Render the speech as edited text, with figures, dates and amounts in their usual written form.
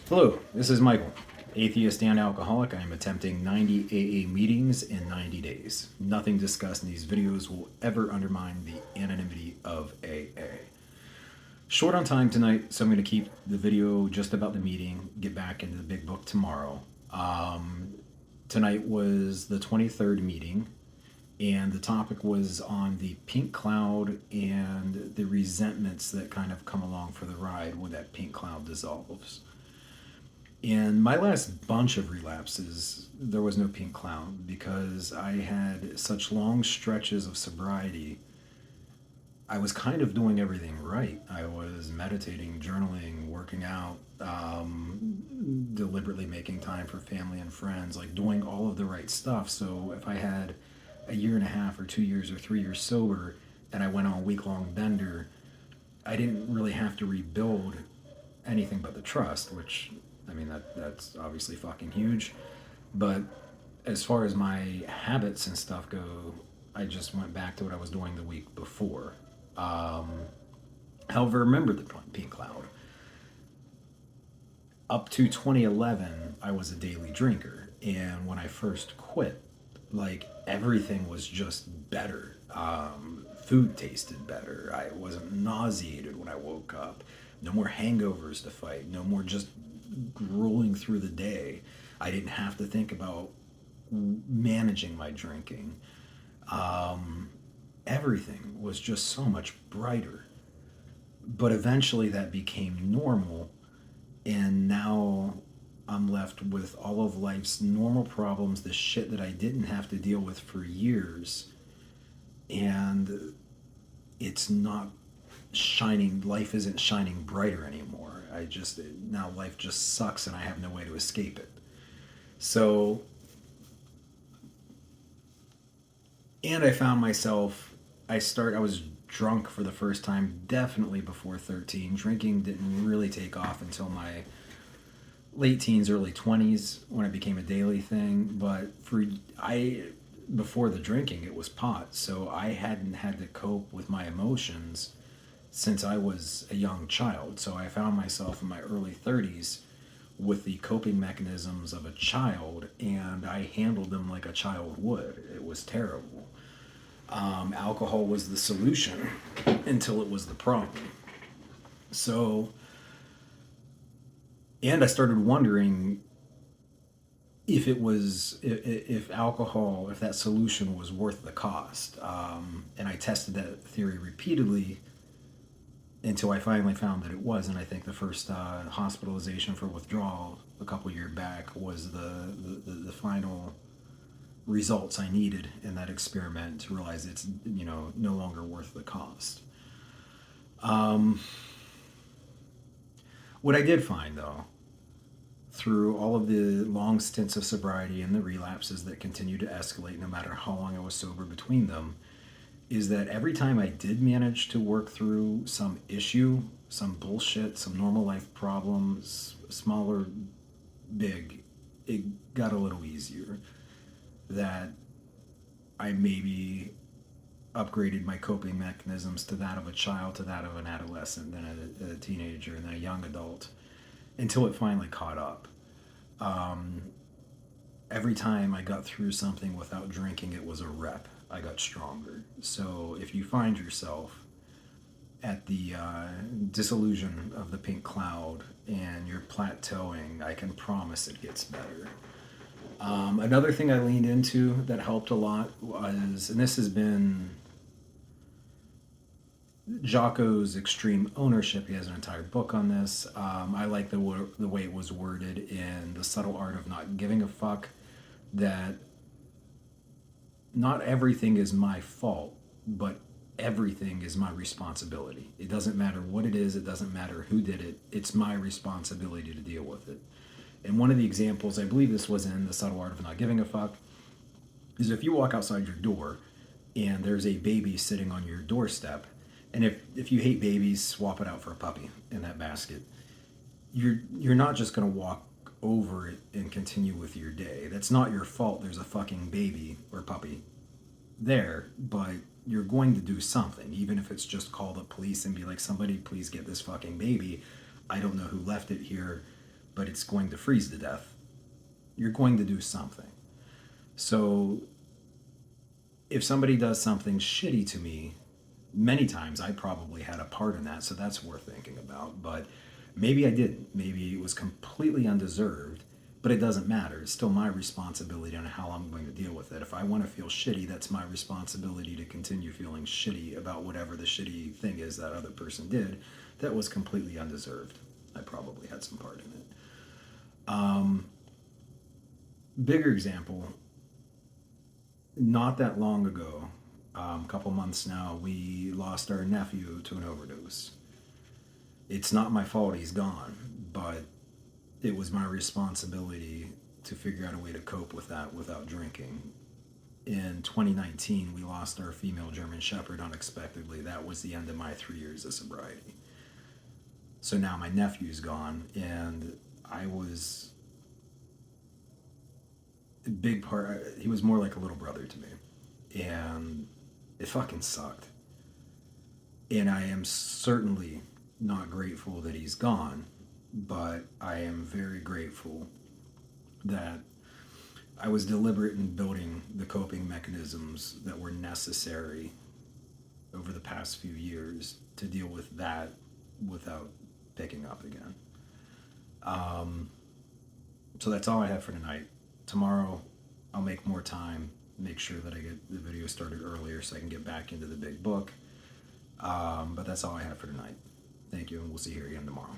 Hello, this is Michael, atheist and alcoholic. I am attempting 90 AA meetings in 90 days. Nothing discussed in these videos will ever undermine the anonymity of AA. Short on time tonight, so I'm going to keep the video just about the meeting, get back into the big book tomorrow. Tonight was the 23rd meeting, and the topic was on the pink cloud and the resentments that kind of come along for the ride when that pink cloud dissolves. In my last bunch of relapses, there was no pink cloud because I had such long stretches of sobriety. I was kind of doing everything right. I was meditating, journaling, working out, deliberately making time for family and friends, like doing all of the right stuff. So if I had a year and a half or 2 years or 3 years sober and I went on a week-long bender, I didn't really have to rebuild anything but the trust, which, I mean, that's obviously fucking huge. But as far as my habits and stuff go, I just went back to what I was doing the week before. However, remember the pink cloud. Up to 2011, I was a daily drinker. And when I first quit, like, everything was just better. Food tasted better. I wasn't nauseated when I woke up. No more hangovers to fight. No more just rolling through the day. I didn't have to think about managing my drinking. Everything was just so much brighter. But eventually that became normal, and now I'm left with all of life's normal problems, the shit that I didn't have to deal with for years, and it's not shining, life isn't shining brighter anymore. Now life just sucks and I have no way to escape it. So, and I found myself, I was drunk for the first time definitely before 13. Drinking didn't really take off until my late teens, early 20s when it became a daily thing. But before the drinking, it was pot. So I hadn't had to cope with my emotions since I was a young child. So I found myself in my early 30s with the coping mechanisms of a child, and I handled them like a child would. It was terrible. Alcohol was the solution until it was the problem. So, and I started wondering if alcohol, if that solution was worth the cost. And I tested that theory repeatedly until I finally found that it was. And I think the first hospitalization for withdrawal a couple years back was the final results I needed in that experiment to realize it's, no longer worth the cost. What I did find, though, through all of the long stints of sobriety and the relapses that continued to escalate no matter how long I was sober between them, is that every time I did manage to work through some issue, some bullshit, some normal life problems, small or big, it got a little easier. That I maybe upgraded my coping mechanisms to that of a child, to that of an adolescent, then a teenager, and then a young adult, until it finally caught up. Every time I got through something without drinking, it was a rep. I got stronger. So if you find yourself at the disillusion of the pink cloud and you're plateauing, I can promise it gets better. Another thing I leaned into that helped a lot was, and this has been Jocko's extreme ownership. He has an entire book on this. I like the way it was worded in The Subtle Art of Not Giving a Fuck, that not everything is my fault, but everything is my responsibility. It doesn't matter what it is. It doesn't matter who did it. It's my responsibility to deal with it. And one of the examples, I believe this was in The Subtle Art of Not Giving a Fuck, is if you walk outside your door and there's a baby sitting on your doorstep, and if you hate babies, swap it out for a puppy in that basket. You're not just going to walk over it and continue with your day. That's not your fault there's a fucking baby or puppy there, but you're going to do something, even if it's just call the police and be like, somebody please get this fucking baby. I don't know who left it here. but it's going to freeze to death. You're going to do something. So if somebody does something shitty to me, many times I probably had a part in that, so that's worth thinking about. But maybe I didn't. Maybe it was completely undeserved, but it doesn't matter. It's still my responsibility on how I'm going to deal with it. If I want to feel shitty, that's my responsibility to continue feeling shitty about whatever the shitty thing is that other person did that was completely undeserved. I probably had some part in it. Bigger example, not that long ago, a couple months now, we lost our nephew to an overdose. It's not my fault he's gone, but it was my responsibility to figure out a way to cope with that without drinking. In 2019, we lost our female German Shepherd unexpectedly. That was the end of my 3 years of sobriety. So now my nephew's gone, and I was a big part. He was more like a little brother to me, and it fucking sucked. And I am certainly not grateful that he's gone, but I am very grateful that I was deliberate in building the coping mechanisms that were necessary over the past few years to deal with that without picking up again. So that's all I have for tonight. Tomorrow, I'll make more time, make sure that I get the video started earlier so I can get back into the big book. But that's all I have for tonight. Thank you, and we'll see you here again tomorrow.